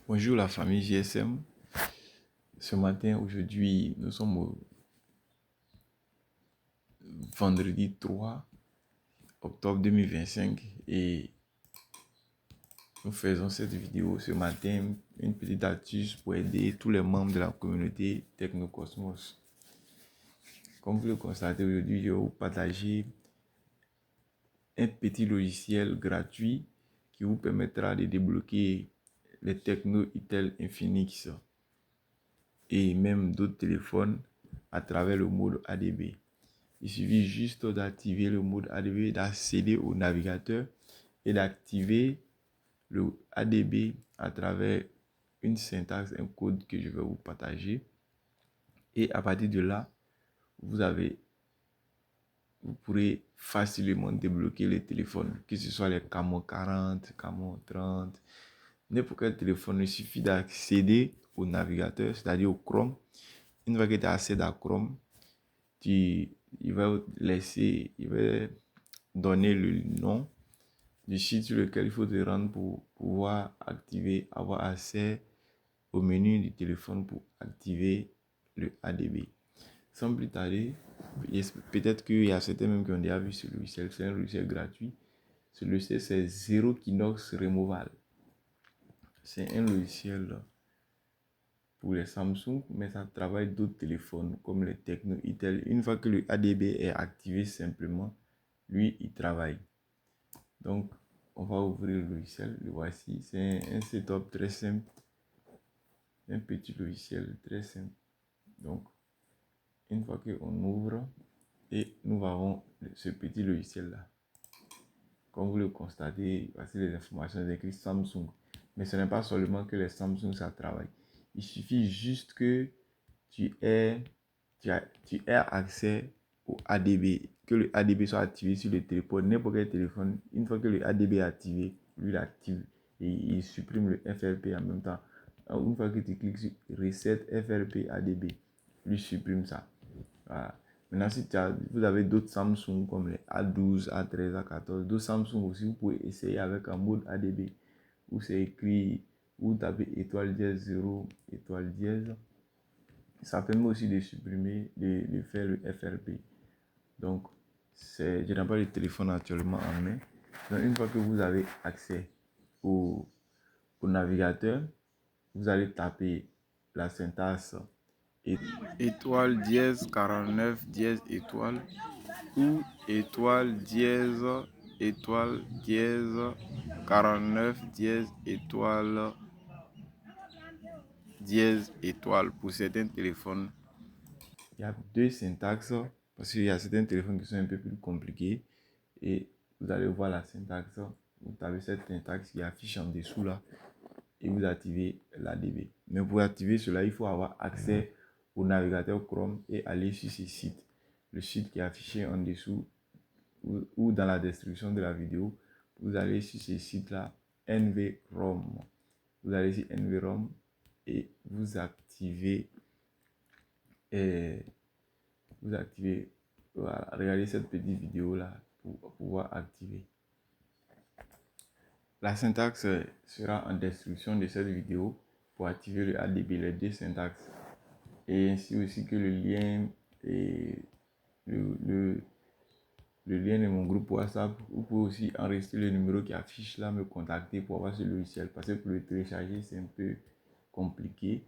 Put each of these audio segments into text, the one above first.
Bonjour la famille GSM. Ce matin, aujourd'hui, nous sommes au vendredi 3 octobre 2025 et nous faisons cette vidéo ce matin, une petite astuce pour aider tous les membres de la communauté Technocosmos. Comme vous le constatez aujourd'hui, je vais vous partager un petit logiciel gratuit qui vous permettra de débloquer les Tecno Itel Infinix et même d'autres téléphones à travers le mode ADB. Il suffit juste d'activer le mode ADB, d'accéder au navigateur et d'activer le ADB à travers une syntaxe, un code que je vais vous partager. Et à partir de là, vous pourrez facilement débloquer les téléphones, que ce soit les Camon 40, Camon 30, n'importe quel téléphone. Il suffit d'accéder au navigateur, c'est-à-dire au Chrome. Une fois que tu as accès à Chrome, il va donner le nom du site sur lequel il faut te rendre pour pouvoir avoir accès au menu du téléphone pour activer le ADB. Sans plus tarder, peut-être qu'il y a certains même qui ont déjà vu ce logiciel. C'est un logiciel gratuit. Ce logiciel, c'est Zero Kinox Removal. C'est un logiciel pour les Samsung, mais ça travaille d'autres téléphones comme les Tecno Itel. Une fois que le ADB est activé simplement, lui, il travaille. Donc, on va ouvrir le logiciel. Le voici. C'est un setup très simple. Un petit logiciel très simple. Donc, une fois qu'on ouvre et nous avons ce petit logiciel-là. Comme vous le constatez, voici les informations écrites Samsung. Mais ce n'est pas seulement que les Samsung, ça travaille. Il suffit juste que tu aies accès au ADB, que le ADB soit activé sur le téléphone, n'importe quel téléphone. Une fois que le ADB est activé, lui l'active et il supprime le FRP en même temps. Alors, une fois que tu cliques sur Reset FRP ADB, lui supprime ça. Voilà. Maintenant, si vous avez d'autres Samsung comme les A12, A13, A14, d'autres Samsung aussi, vous pouvez essayer avec un mode ADB où c'est écrit, vous tapez étoile dièse 0, étoile dièse. Ça permet aussi de supprimer, de faire le FRP. Donc, je n'ai pas le téléphone actuellement en main. Donc, une fois que vous avez accès au navigateur, vous allez taper la syntaxe étoile dièse 49 dièse étoile ou étoile dièse 49 dièse étoile pour certains téléphones. Il y a deux syntaxes parce qu'il y a certains téléphones qui sont un peu plus compliqués et vous allez voir la syntaxe. Vous avez cette syntaxe qui affiche en dessous là et vous activez l'ADB. Mais pour activer cela, il faut avoir accès au navigateur Chrome et aller sur ce site. Le site qui est affiché en dessous ou dans la description de la vidéo. Vous allez sur ce site là, NVROM. Vous allez sur NVROM et vous activez voilà, regardez cette petite vidéo là pour pouvoir activer. La syntaxe sera en description de cette vidéo pour activer le ADB, les deux syntaxes. Et ainsi aussi que le lien et le lien de mon groupe WhatsApp. Vous pouvez aussi enregistrer le numéro qui affiche là, me contacter pour avoir ce logiciel. Parce que pour le télécharger, c'est un peu compliqué.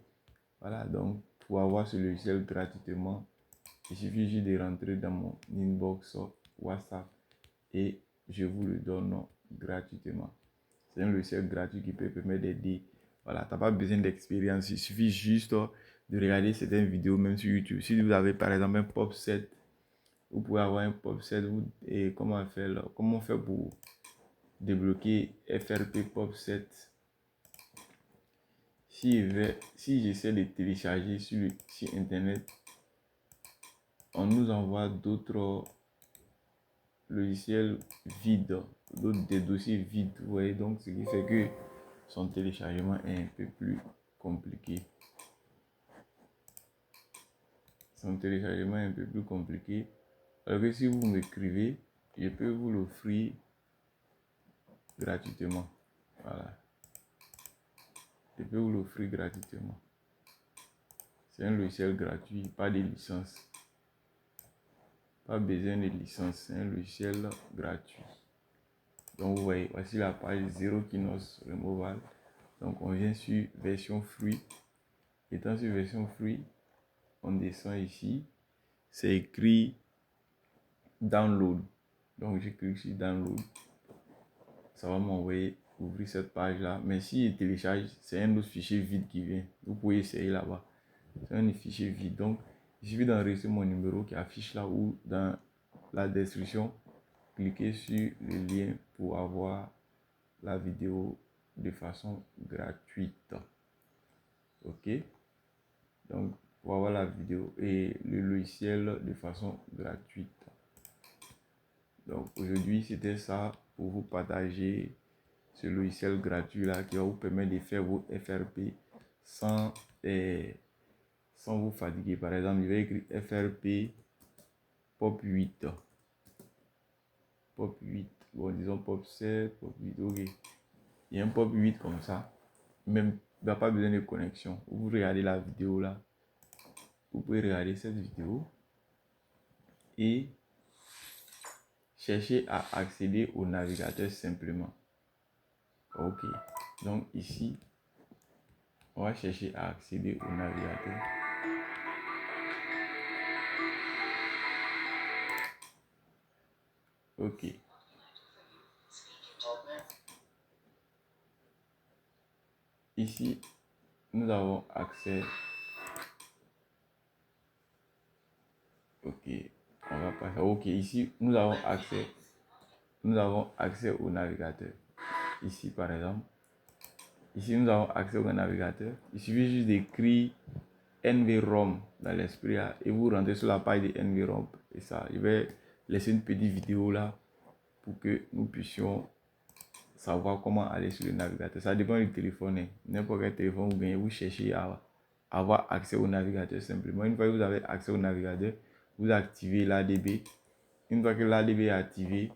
Voilà, donc pour avoir ce logiciel gratuitement, il suffit juste de rentrer dans mon inbox WhatsApp et je vous le donne gratuitement. C'est un logiciel gratuit qui peut permettre d'aider. Voilà, tu n'as pas besoin d'expérience. Il suffit juste de regarder certaines vidéos, même sur YouTube. Si vous avez par exemple un pop set, vous pouvez avoir un pop set et comment on fait pour débloquer FRP pop set. Si j'essaie de télécharger sur internet, on nous envoie d'autres logiciels vides, des dossiers vides, vous voyez, donc ce qui fait que son téléchargement est un peu plus compliqué. Alors que si vous m'écrivez, je peux vous l'offrir gratuitement. Voilà. je peux vous l'offrir gratuitement. C'est un logiciel gratuit, pas de licence. Pas besoin de licence, c'est un logiciel gratuit. Donc vous voyez, voici la page 0 Kinos Removal. Donc on vient sur version free. Étant sur version free, on descend ici. C'est écrit download. Donc je clique sur download. Ça va m'envoyer ouvrir cette page là. Mais si je télécharge, c'est un autre fichier vide qui vient. Vous pouvez essayer là-bas. C'est un fichier vide. Donc il suffit d'enregistrer mon numéro qui affiche là ou dans la description. Cliquez sur le lien pour avoir la vidéo de façon gratuite. Ok, donc pour avoir la vidéo et le logiciel de façon gratuite. Donc aujourd'hui c'était ça pour vous partager ce logiciel gratuit là qui va vous permettre de faire vos FRP sans vous fatiguer. Par exemple, je vais écrire FRP POP 8. POP 8, bon disons POP 7, POP 8, ok. Il y a un POP 8 comme ça. Même, il n'y a pas besoin de connexion. Vous regardez la vidéo là. Vous pouvez regarder cette vidéo et chercher à accéder au navigateur simplement. Ok. Donc ici, on va chercher à accéder au navigateur. Ok. Ici, nous avons accès. Ok. On va passer. Ok. Ici, nous avons accès. Nous avons accès au navigateur. Ici, par exemple. Ici, nous avons accès au navigateur. Il suffit juste d'écrire NVROM dans l'esprit et vous rentrez sur la page de NVROM. Et ça, je vais laisser une petite vidéo là pour que nous puissions savoir comment aller sur le navigateur. Ça dépend du téléphone. N'importe quel téléphone vous gagnez, vous cherchez à avoir accès au navigateur simplement. Une fois que vous avez accès au navigateur, vous activez l'ADB. Une fois que l'ADB est activé,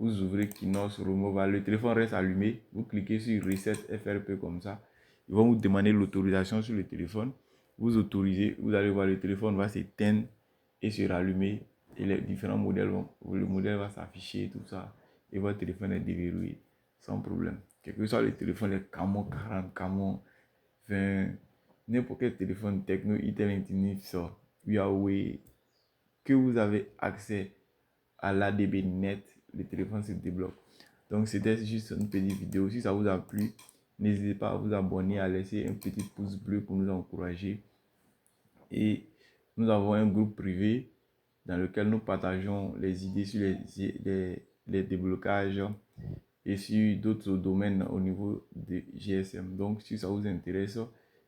vous ouvrez Kinos Removal. Le téléphone reste allumé. Vous cliquez sur Reset FRP comme ça. Ils vont vous demander l'autorisation sur le téléphone. Vous autorisez, vous allez voir le téléphone va s'éteindre et se rallumer. Et les différents modèles, le modèle va s'afficher, tout ça. Et votre téléphone est déverrouillé sans problème. Quel que soit le téléphone, les Camon 40, Camon 20, n'importe quel téléphone Techno, Itel, Infinix, Huawei, que vous avez accès à l'ADB net, le téléphone se débloque. Donc c'était juste une petite vidéo. Si ça vous a plu, n'hésitez pas à vous abonner, à laisser un petit pouce bleu pour nous encourager. Et nous avons un groupe privé dans lequel nous partageons les idées sur les déblocages et sur d'autres domaines au niveau de GSM. Donc si ça vous intéresse,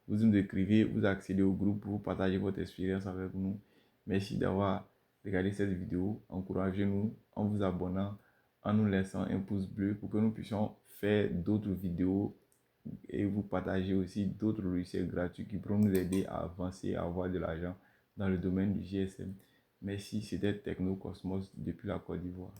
vous nous écrivez, vous accédez au groupe, vous partagez votre expérience avec nous. Merci d'avoir regardé cette vidéo. Encouragez-nous en vous abonnant, en nous laissant un pouce bleu pour que nous puissions faire d'autres vidéos et vous partager aussi d'autres logiciels gratuits qui pourront nous aider à avancer, à avoir de l'argent dans le domaine du GSM. Merci, c'était Techno Cosmos depuis la Côte d'Ivoire.